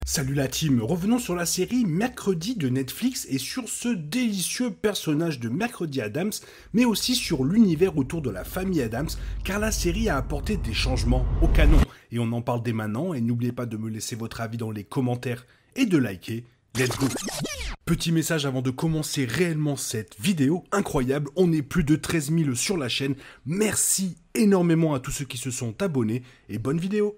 Salut la team, revenons sur la série Mercredi de Netflix et sur ce délicieux personnage de Mercredi Addams, mais aussi sur l'univers autour de la famille Addams, car la série a apporté des changements au canon. Et on en parle dès maintenant, et n'oubliez pas de me laisser votre avis dans les commentaires et de liker. Let's go! Petit message avant de commencer réellement cette vidéo incroyable, on est plus de 13 000 sur la chaîne, merci énormément à tous ceux qui se sont abonnés, et bonne vidéo!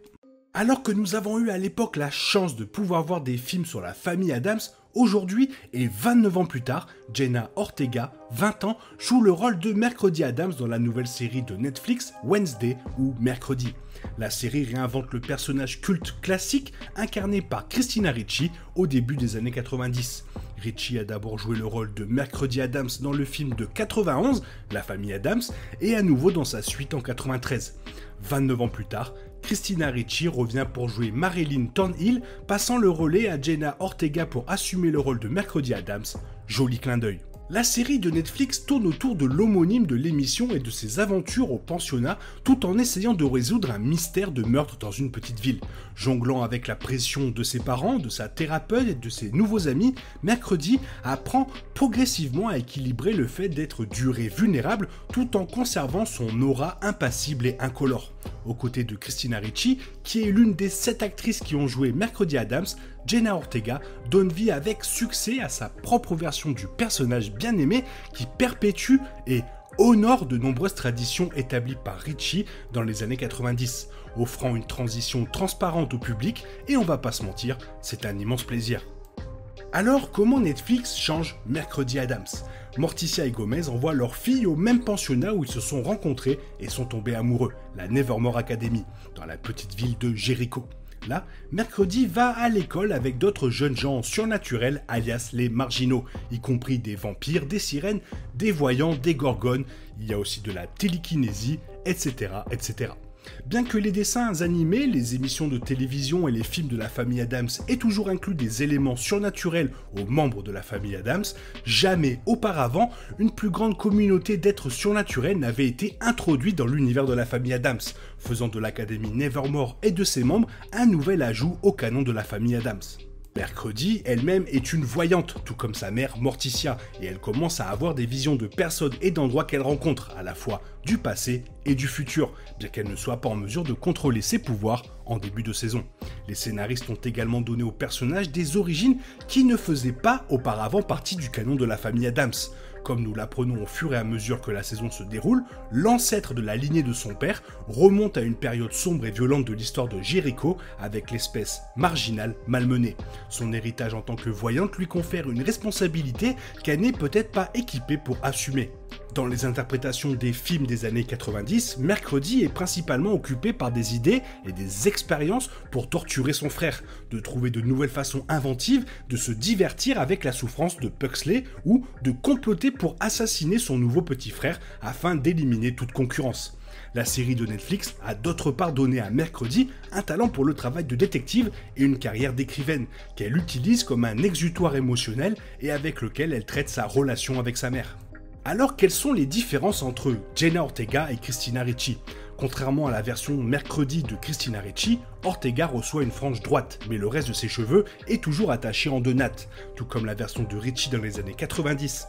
Alors que nous avons eu à l'époque la chance de pouvoir voir des films sur la famille Addams, aujourd'hui, et 29 ans plus tard, Jenna Ortega, 20 ans, joue le rôle de Mercredi Addams dans la nouvelle série de Netflix, Wednesday ou Mercredi. La série réinvente le personnage culte classique incarné par Christina Ricci au début des années 90. Ricci a d'abord joué le rôle de Mercredi Addams dans le film de 91, La famille Addams, et à nouveau dans sa suite en 93. 29 ans plus tard, Christina Ricci revient pour jouer Marilyn Thornhill, passant le relais à Jenna Ortega pour assumer le rôle de Mercredi Addams. Joli clin d'œil. La série de Netflix tourne autour de l'homonyme de l'émission et de ses aventures au pensionnat, tout en essayant de résoudre un mystère de meurtre dans une petite ville. Jonglant avec la pression de ses parents, de sa thérapeute et de ses nouveaux amis, Mercredi apprend progressivement à équilibrer le fait d'être dur et vulnérable tout en conservant son aura impassible et incolore. Aux côtés de Christina Ricci, qui est l'une des 7 actrices qui ont joué Mercredi Addams, Jenna Ortega donne vie avec succès à sa propre version du personnage bien aimé qui perpétue et honore de nombreuses traditions établies par Ricci dans les années 90, offrant une transition transparente au public et on va pas se mentir, c'est un immense plaisir. Alors, comment Netflix change Mercredi Addams? Morticia et Gomez envoient leur fille au même pensionnat où ils se sont rencontrés et sont tombés amoureux, la Nevermore Academy, dans la petite ville de Jericho. Là, Mercredi va à l'école avec d'autres jeunes gens surnaturels, alias les marginaux, y compris des vampires, des sirènes, des voyants, des gorgones, il y a aussi de la télékinésie, etc., etc. Bien que les dessins animés, les émissions de télévision et les films de la famille Addams aient toujours inclus des éléments surnaturels aux membres de la famille Addams, jamais auparavant une plus grande communauté d'êtres surnaturels n'avait été introduite dans l'univers de la famille Addams, faisant de l'Académie Nevermore et de ses membres un nouvel ajout au canon de la famille Addams. Mercredi, elle-même, est une voyante, tout comme sa mère Morticia, et elle commence à avoir des visions de personnes et d'endroits qu'elle rencontre, à la fois du passé et du futur, bien qu'elle ne soit pas en mesure de contrôler ses pouvoirs en début de saison. Les scénaristes ont également donné au personnage des origines qui ne faisaient pas auparavant partie du canon de la famille Addams. Comme nous l'apprenons au fur et à mesure que la saison se déroule, l'ancêtre de la lignée de son père remonte à une période sombre et violente de l'histoire de Jericho avec l'espèce marginale malmenée. Son héritage en tant que voyante lui confère une responsabilité qu'elle n'est peut-être pas équipée pour assumer. Dans les interprétations des films des années 90, Mercredi est principalement occupé par des idées et des expériences pour torturer son frère, de trouver de nouvelles façons inventives de se divertir avec la souffrance de Pugsley ou de comploter pour assassiner son nouveau petit frère afin d'éliminer toute concurrence. La série de Netflix a d'autre part donné à Mercredi un talent pour le travail de détective et une carrière d'écrivaine, qu'elle utilise comme un exutoire émotionnel et avec lequel elle traite sa relation avec sa mère. Alors, quelles sont les différences entre Jenna Ortega et Christina Ricci? Contrairement à la version Mercredi de Christina Ricci, Ortega reçoit une frange droite, mais le reste de ses cheveux est toujours attaché en 2 nattes, tout comme la version de Ricci dans les années 90.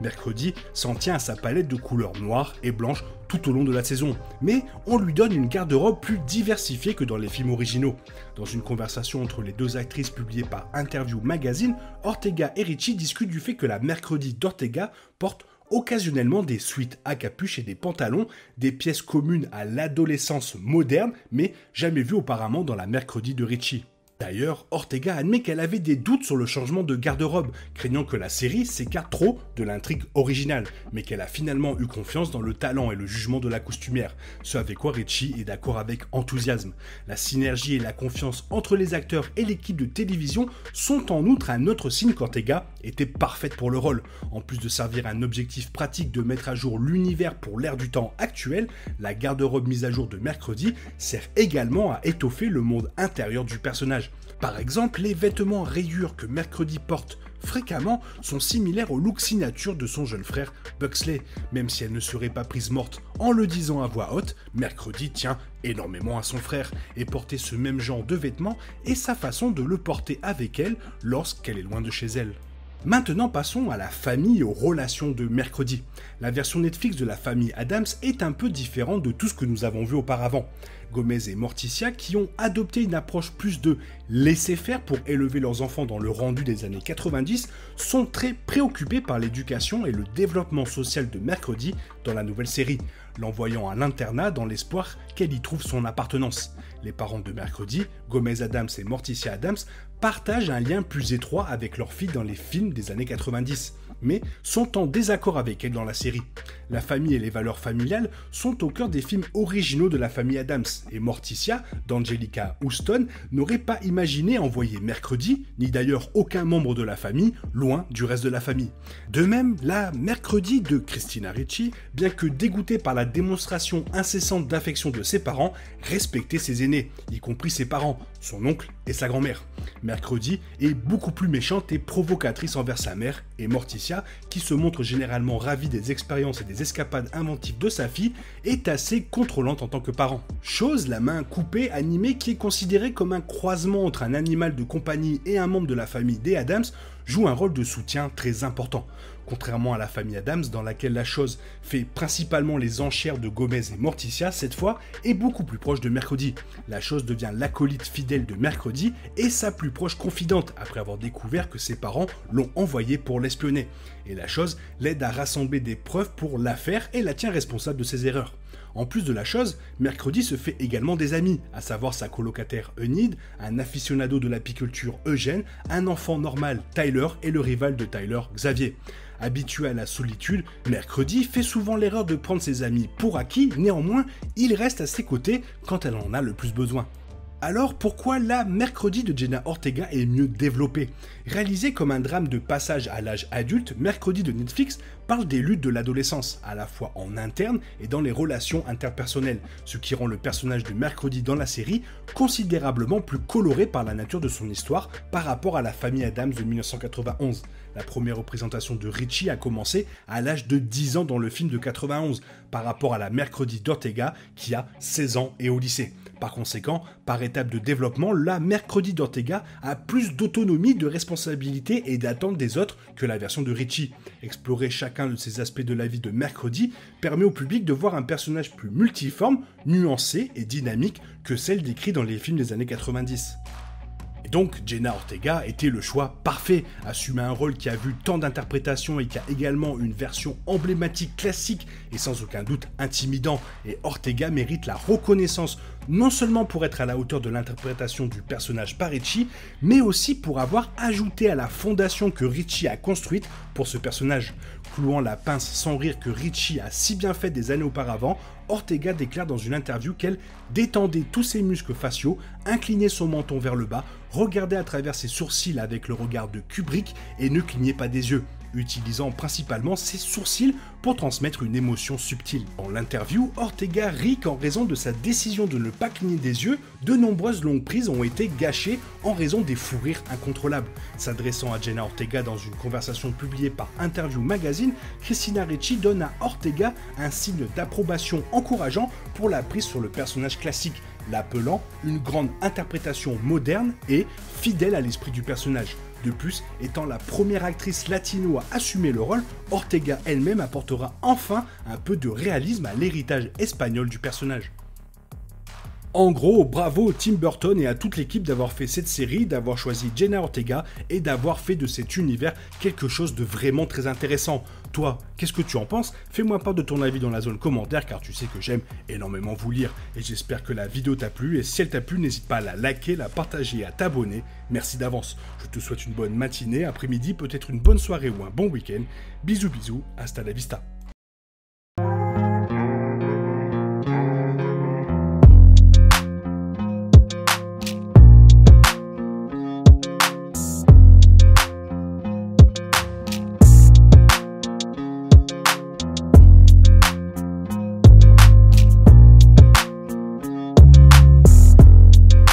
Mercredi s'en tient à sa palette de couleurs noires et blanches tout au long de la saison, mais on lui donne une garde-robe plus diversifiée que dans les films originaux. Dans une conversation entre les 2 actrices publiée par Interview Magazine, Ortega et Ricci discutent du fait que la Mercredi d'Ortega porte occasionnellement des sweats à capuche et des pantalons, des pièces communes à l'adolescence moderne, mais jamais vues auparavant dans la Mercredi de Ricci. D'ailleurs, Ortega admet qu'elle avait des doutes sur le changement de garde-robe, craignant que la série s'écarte trop de l'intrigue originale, mais qu'elle a finalement eu confiance dans le talent et le jugement de la costumière, ce avec quoi Ricci est d'accord avec enthousiasme. La synergie et la confiance entre les acteurs et l'équipe de télévision sont en outre un autre signe qu'Ortega était parfaite pour le rôle. En plus de servir un objectif pratique de mettre à jour l'univers pour l'ère du temps actuel, la garde-robe mise à jour de Mercredi sert également à étoffer le monde intérieur du personnage. Par exemple, les vêtements à rayures que Mercredi porte fréquemment, sont similaires au look signature de son jeune frère Buxley, même si elle ne serait pas prise morte en le disant à voix haute, Mercredi tient énormément à son frère, et porter ce même genre de vêtements est sa façon de le porter avec elle lorsqu'elle est loin de chez elle. Maintenant passons à la famille et aux relations de Mercredi. La version Netflix de la famille Addams est un peu différente de tout ce que nous avons vu auparavant. Gomez et Morticia, qui ont adopté une approche plus de laisser faire pour élever leurs enfants dans le rendu des années 90, sont très préoccupés par l'éducation et le développement social de Mercredi dans la nouvelle série, l'envoyant à l'internat dans l'espoir qu'elle y trouve son appartenance. Les parents de Mercredi, Gomez Addams et Morticia Addams, partagent un lien plus étroit avec leur fille dans les films des années 90, mais sont en désaccord avec elle dans la série. La famille et les valeurs familiales sont au cœur des films originaux de la famille Addams, et Morticia, d'Angelica Houston, n'aurait pas imaginé envoyer Mercredi, ni d'ailleurs aucun membre de la famille, loin du reste de la famille. De même, la Mercredi de Christina Ricci, bien que dégoûtée par la démonstration incessante d'affection de ses parents, respectait ses aînés, y compris ses parents, son oncle et sa grand-mère. Mercredi est beaucoup plus méchante et provocatrice envers sa mère, et Morticia, qui se montre généralement ravie des expériences et des escapades inventives de sa fille, est assez contrôlante en tant que parent. Chose, la main coupée animée, qui est considérée comme un croisement entre un animal de compagnie et un membre de la famille des Addams, joue un rôle de soutien très important. Contrairement à la famille Addams, dans laquelle la chose fait principalement les enchères de Gomez et Morticia, cette fois est beaucoup plus proche de Mercredi. La chose devient l'acolyte fidèle de Mercredi et sa plus proche confidente, après avoir découvert que ses parents l'ont envoyé pour l'espionner. Et la chose l'aide à rassembler des preuves pour l'affaire et la tient responsable de ses erreurs. En plus de la chose, Mercredi se fait également des amis, à savoir sa colocataire Enid, un aficionado de l'apiculture Eugène, un enfant normal Tyler et le rival de Tyler, Xavier. Habitué à la solitude, Mercredi fait souvent l'erreur de prendre ses amis pour acquis, néanmoins, il reste à ses côtés quand elle en a le plus besoin. Alors pourquoi la Mercredi de Jenna Ortega est mieux développée? Réalisé comme un drame de passage à l'âge adulte, Mercredi de Netflix parle des luttes de l'adolescence, à la fois en interne et dans les relations interpersonnelles, ce qui rend le personnage de Mercredi dans la série considérablement plus coloré par la nature de son histoire par rapport à la famille Addams de 1991. La première représentation de Ricci a commencé à l'âge de 10 ans dans le film de 91, par rapport à la Mercredi d'Ortega qui a 16 ans et au lycée. Par conséquent, par étape de développement, la Mercredi d'Ortega a plus d'autonomie, de responsabilité et d'attente des autres que la version de Ricci. Explorer chacun de ces aspects de la vie de Mercredi permet au public de voir un personnage plus multiforme, nuancé et dynamique que celle décrite dans les films des années 90. Et donc, Jenna Ortega était le choix parfait, assumer un rôle qui a vu tant d'interprétations et qui a également une version emblématique classique et sans aucun doute intimidant, et Ortega mérite la reconnaissance non seulement pour être à la hauteur de l'interprétation du personnage par Ricci, mais aussi pour avoir ajouté à la fondation que Ricci a construite pour ce personnage. Clouant la pince sans rire que Ricci a si bien fait des années auparavant, Ortega déclare dans une interview qu'elle détendait tous ses muscles faciaux, inclinait son menton vers le bas, regardait à travers ses sourcils avec le regard de Kubrick et ne clignait pas des yeux, utilisant principalement ses sourcils pour transmettre une émotion subtile. Dans l'interview, Ortega rit qu'en raison de sa décision de ne pas cligner des yeux, de nombreuses longues prises ont été gâchées en raison des fous rires incontrôlables. S'adressant à Jenna Ortega dans une conversation publiée par Interview Magazine, Christina Ricci donne à Ortega un signe d'approbation encourageant pour la prise sur le personnage classique, l'appelant une grande interprétation moderne et fidèle à l'esprit du personnage. De plus, étant la première actrice latino à assumer le rôle, Ortega elle-même apportera enfin un peu de réalisme à l'héritage espagnol du personnage. En gros, bravo Tim Burton et à toute l'équipe d'avoir fait cette série, d'avoir choisi Jenna Ortega et d'avoir fait de cet univers quelque chose de vraiment très intéressant. Toi, qu'est-ce que tu en penses? Fais-moi part de ton avis dans la zone commentaire car tu sais que j'aime énormément vous lire et j'espère que la vidéo t'a plu et si elle t'a plu, n'hésite pas à la liker, la partager et à t'abonner. Merci d'avance. Je te souhaite une bonne matinée, après-midi, peut-être une bonne soirée ou un bon week-end. Bisous bisous, hasta la vista.